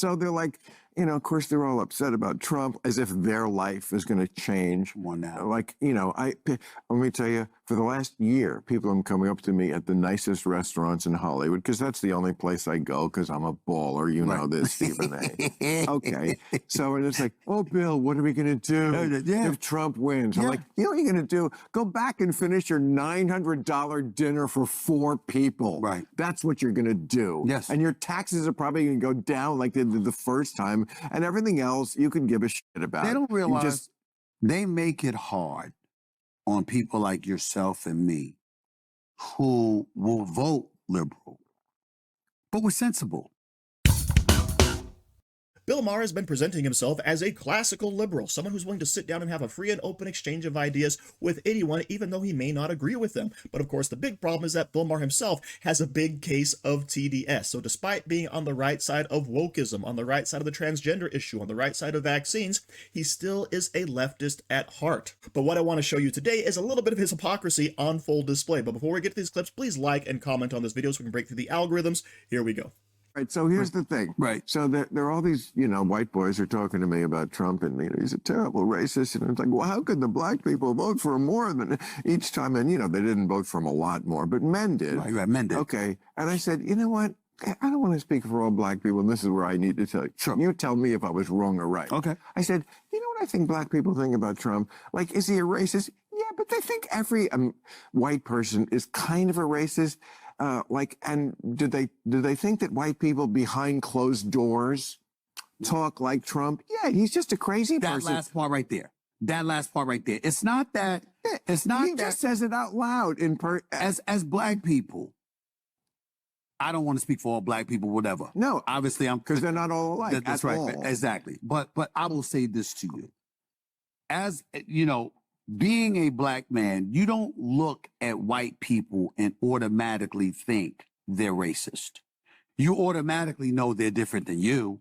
So they're like, of course, they're all upset about Trump as if their life is going to change. One now. Like, let me tell you, for the last year, people have been coming up to me at the nicest restaurants in Hollywood, because that's the only place I go because I'm a baller. You know this, Stephen A. Okay. So it's like, oh, Bill, what are we going to do if Trump wins? I'm like, you know what you're going to do? Go back and finish your $900 dinner for 4 people. Right. That's what you're going to do. Yes. And your taxes are probably going to go down like they did the first time. And everything else you can give a shit about. They don't realize they make it hard on people like yourself and me who will vote liberal, but we're sensible. Bill Maher has been presenting himself as a classical liberal, someone who's willing to sit down and have a free and open exchange of ideas with anyone, even though he may not agree with them. But of course, the big problem is that Bill Maher himself has a big case of TDS. So despite being on the right side of wokeism, on the right side of the transgender issue, on the right side of vaccines, he still is a leftist at heart. But what I want to show you today is a little bit of his hypocrisy on full display. But before we get to these clips, please like and comment on this video so we can break through the algorithms. Here we go. Right. So here's the thing. Right. So there are all these, white boys are talking to me about Trump, and he's a terrible racist. And it's like, well, how could the black people vote for him more than each time? And they didn't vote for him a lot more, but men did. Right. Men did. Okay. And I said, you know what? I don't want to speak for all black people, and this is where I need to tell you. Sure. You tell me if I was wrong or right. Okay. I said, you know what I think black people think about Trump? Like, is he a racist? Yeah, but they think every white person is kind of a racist. And do they think that white people behind closed doors talk like Trump? Yeah, he's just a crazy person. That last part right there. It's not that. It's not. He just says it out loud as black people. I don't want to speak for all black people, whatever. No, obviously because they're not all alike. That's right. All. Exactly. But I will say this to you, as being a black man, you don't look at white people and automatically think they're racist. You automatically know they're different than you,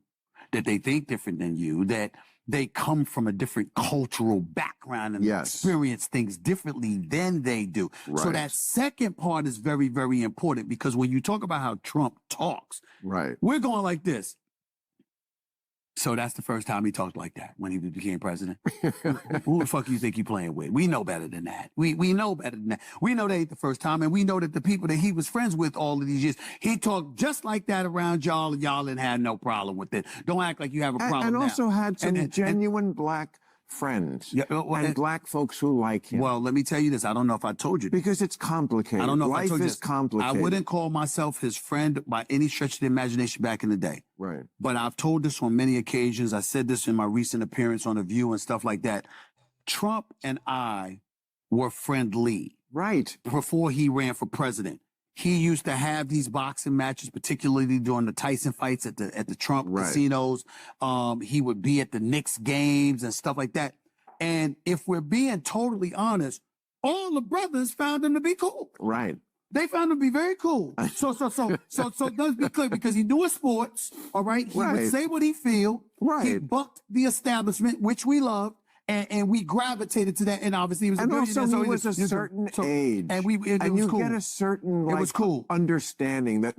that they think different than you, that they come from a different cultural background and experience things differently than they do. Right. So that second part is very, very important, because when you talk about how Trump talks, we're going like this. So that's the first time he talked like that, when he became president. Who the fuck you think you playing with? We know better than that. We know better than that. We know that ain't the first time, and we know that the people that he was friends with all of these years, he talked just like that around y'all, and y'all didn't have no problem with it. Don't act like you have a problem and now. Also had some genuine black friends and black folks who like him. Well, let me tell you this. I don't know if I told you this. Because it's complicated. I don't know if Life I told you is this. complicated. I wouldn't call myself his friend by any stretch of the imagination back in the day. Right. But I've told this on many occasions. I said this in my recent appearance on The View and stuff like that. Trump and I were friendly. Right. Before he ran for president. He used to have these boxing matches, particularly during the Tyson fights at the Trump casinos. He would be at the Knicks games and stuff like that. And if we're being totally honest, all the brothers found him to be cool. Right. They found him to be very cool. So let's be clear, because he knew his sports, all right? He would say what he feel. Right. He bucked the establishment, which we loved. And we gravitated to that, and obviously he was a billionaire. Also he was a certain age, and it was you cool. Get a certain it was cool. understanding that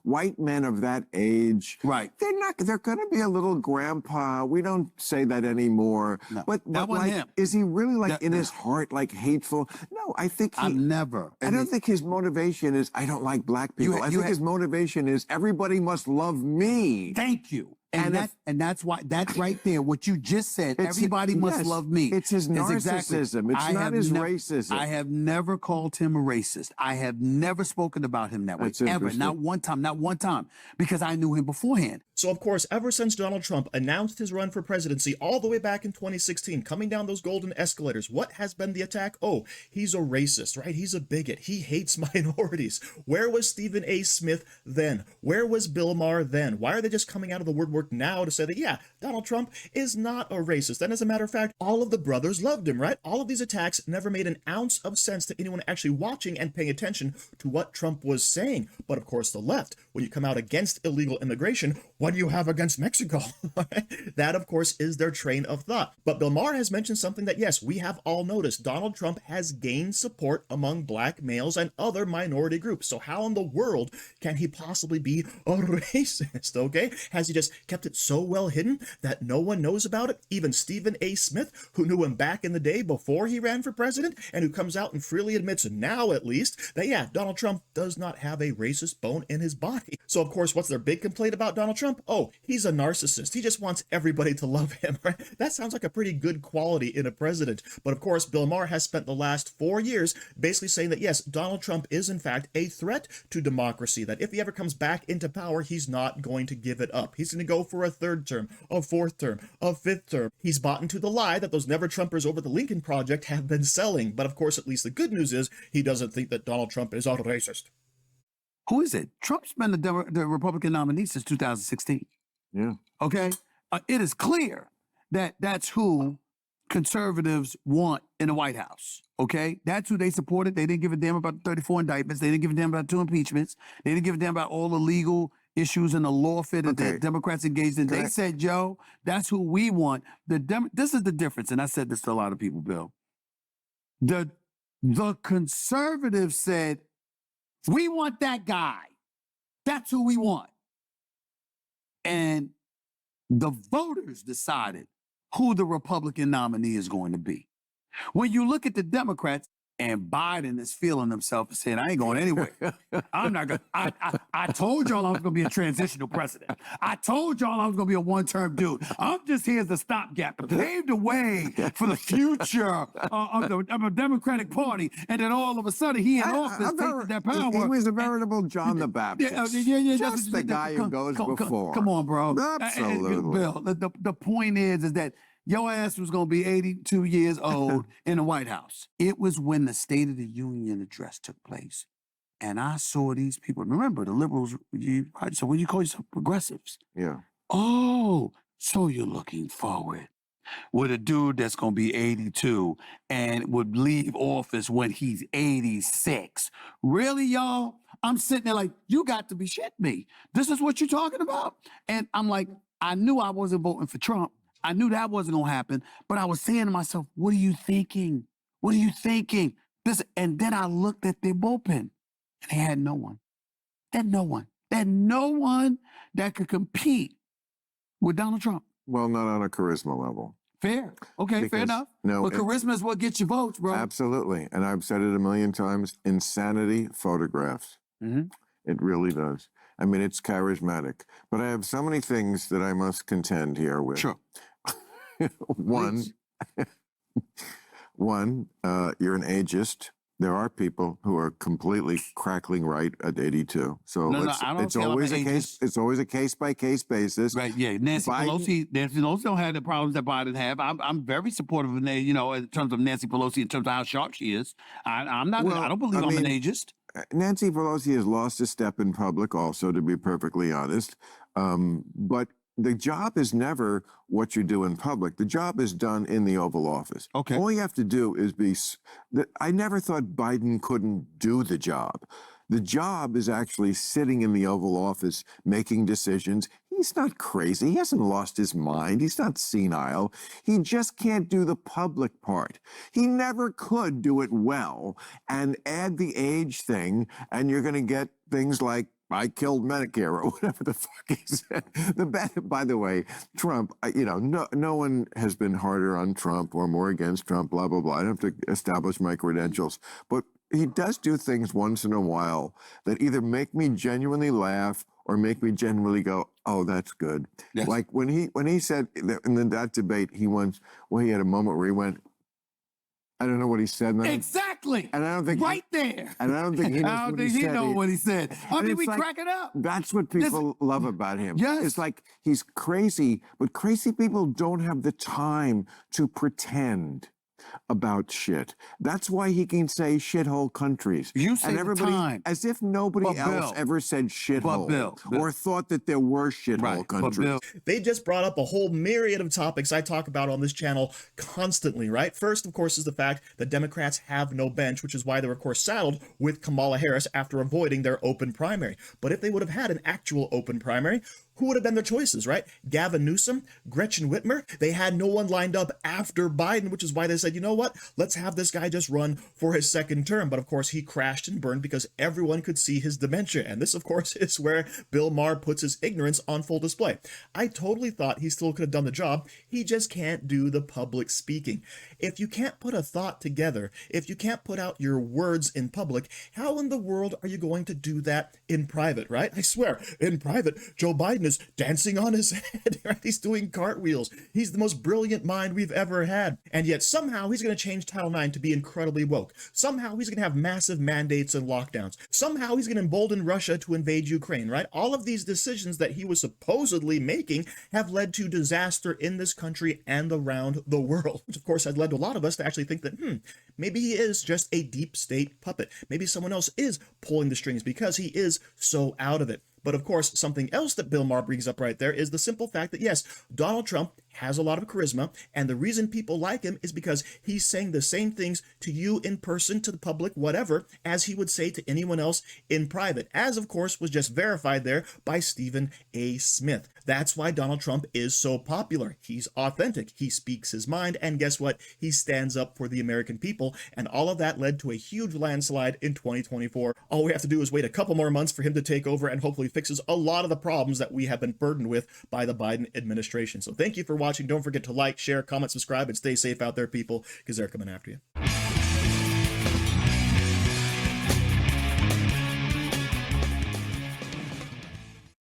white men of that age, they're going to be a little grandpa. We don't say that anymore. No, but that wasn't him. Is he really in his heart hateful? No, I think I don't think his motivation is I don't like black people. I think his motivation is everybody must love me. Thank you. And that's why, that's right there, what you just said, everybody must love me. It's his narcissism. It's not his racism. I have never called him a racist. I have never spoken about him that way, ever. Not one time, because I knew him beforehand. So, of course, ever since Donald Trump announced his run for presidency all the way back in 2016, coming down those golden escalators, what has been the attack? Oh, he's a racist, right? He's a bigot. He hates minorities. Where was Stephen A. Smith then? Where was Bill Maher then? Why are they just coming out of the woodwork now to say that, yeah, Donald Trump is not a racist? And as a matter of fact, all of the brothers loved him, right? All of these attacks never made an ounce of sense to anyone actually watching and paying attention to what Trump was saying. But of course, the left, when you come out against illegal immigration, what do you have against Mexico? That, of course, is their train of thought. But Bill Maher has mentioned something that, yes, we have all noticed. Donald Trump has gained support among black males and other minority groups. So how in the world can he possibly be a racist, okay? Has he just kept it so well hidden that no one knows about it? Even Stephen A. Smith, who knew him back in the day before he ran for president, and who comes out and freely admits now, at least, that, yeah, Donald Trump does not have a racist bone in his body. So, of course, what's their big complaint about Donald Trump? Oh, he's a narcissist. He just wants everybody to love him, right? That sounds like a pretty good quality in a president. But, of course, Bill Maher has spent the last 4 years basically saying that, yes, Donald Trump is, in fact, a threat to democracy, that if he ever comes back into power, he's not going to give it up. He's going to go for a 3rd term, a 4th term, a 5th term. He's bought into the lie that those never-Trumpers over the Lincoln Project have been selling. But, of course, at least the good news is he doesn't think that Donald Trump is a racist. Who is it? Trump's been the Republican nominee since 2016. Yeah. Okay? It is clear that that's who conservatives want in the White House. Okay? That's who they supported. They didn't give a damn about the 34 indictments. They didn't give a damn about 2 impeachments. They didn't give a damn about all the legal issues and the lawfare that the Democrats engaged in. They said, Joe, that's who we want. This is the difference, and I said this to a lot of people, Bill. The conservatives said, we want that guy. That's who we want. And the voters decided who the Republican nominee is going to be. When you look at the Democrats, and Biden is feeling himself and saying, I ain't going anywhere. I'm not going to. I told y'all I was going to be a transitional president. I told y'all I was going to be a one-term dude. I'm just here as a stopgap to pave the way for the future of the Democratic Party. And then all of a sudden, he in office takes that power. He was a veritable John the Baptist. Just the guy who goes before. Come on, bro. Absolutely. Bill, the point is that your ass was going to be 82 years old in the White House. It was when the State of the Union address took place. And I saw these people. Remember, the liberals, so when you call yourself progressives. Yeah. Oh, so you're looking forward with a dude that's going to be 82 and would leave office when he's 86. Really, y'all? I'm sitting there like, you got to be shitting me. This is what you're talking about? And I'm like, I knew I wasn't voting for Trump. I knew that wasn't going to happen, but I was saying to myself, what are you thinking? What are you thinking? And then I looked at their bullpen, and they had no one. They had no one. They had no one that could compete with Donald Trump. Well, not on a charisma level. Fair. Okay, fair enough. No, but charisma is what gets you votes, bro. Absolutely. And I've said it a million times, insanity photographs. Mm-hmm. It really does. I mean, it's charismatic. But I have so many things that I must contend here with. Sure. One, you're an ageist. There are people who are completely crackling right at 82. So it's always a case. It's always a case-by-case basis. Right? Yeah. Nancy Pelosi don't have the problems that Biden have. I'm very supportive of in terms of Nancy Pelosi, in terms of how sharp she is. I'm not. I don't believe I'm an ageist. Nancy Pelosi has lost a step in public, also, to be perfectly honest. But the job is never what you do in public. The job is done in the Oval Office. Okay. All you have to do is I never thought Biden couldn't do the job. The job is actually sitting in the Oval Office making decisions. He's not crazy. He hasn't lost his mind. He's not senile. He just can't do the public part. He never could do it well. And add the age thing, and you're going to get things like, I killed Medicare, or whatever the fuck he said. By the way, Trump, no one has been harder on Trump or more against Trump, blah, blah, blah. I don't have to establish my credentials. But he does do things once in a while that either make me genuinely laugh or make me genuinely go, oh, that's good. Yes. Like when he said in that debate, he had a moment where he went, I don't know what he said. Exactly. And I don't think there. And I don't think he knows I don't think he knows what he said. I mean, we crack it up. That's what people love about him. Yes. It's like he's crazy, but crazy people don't have the time to pretend about shit. That's why he can say shithole countries. You say and everybody, time. as if nobody else ever said shithole or thought that there were shithole countries. They just brought up a whole myriad of topics I talk about on this channel constantly, right? First, of course, is the fact that Democrats have no bench, which is why they were, of course, saddled with Kamala Harris after avoiding their open primary. But if they would have had an actual open primary, who would have been their choices, right? Gavin Newsom, Gretchen Whitmer. They had no one lined up after Biden, which is why they said, you know what? Let's have this guy just run for his second term. But of course, he crashed and burned because everyone could see his dementia. And this, of course, is where Bill Maher puts his ignorance on full display. I totally thought he still could have done the job. He just can't do the public speaking. If you can't put a thought together, if you can't put out your words in public, how in the world are you going to do that in private, right? I swear, in private, Joe Biden is dancing on his head, right? He's doing cartwheels. He's the most brilliant mind we've ever had. And yet somehow he's going to change Title IX to be incredibly woke. Somehow he's going to have massive mandates and lockdowns. Somehow he's going to embolden Russia to invade Ukraine, right? All of these decisions that he was supposedly making have led to disaster in this country and around the world, which of course has led to a lot of us to actually think that, maybe he is just a deep state puppet. Maybe someone else is pulling the strings because he is so out of it. But of course, something else that Bill Maher brings up right there is the simple fact that, yes, Donald Trump has a lot of charisma, and the reason people like him is because he's saying the same things to you in person, to the public, whatever, as he would say to anyone else in private, as of course was just verified there by Stephen A. Smith. That's why Donald Trump is so popular. He's authentic. He speaks his mind, and guess what? He stands up for the American people, and all of that led to a huge landslide in 2024. All we have to do is wait a couple more months for him to take over and hopefully fixes a lot of the problems that we have been burdened with by the Biden administration. So thank you for watching. Don't forget to like, share, comment, subscribe, and stay safe out there, people, because they're coming after you.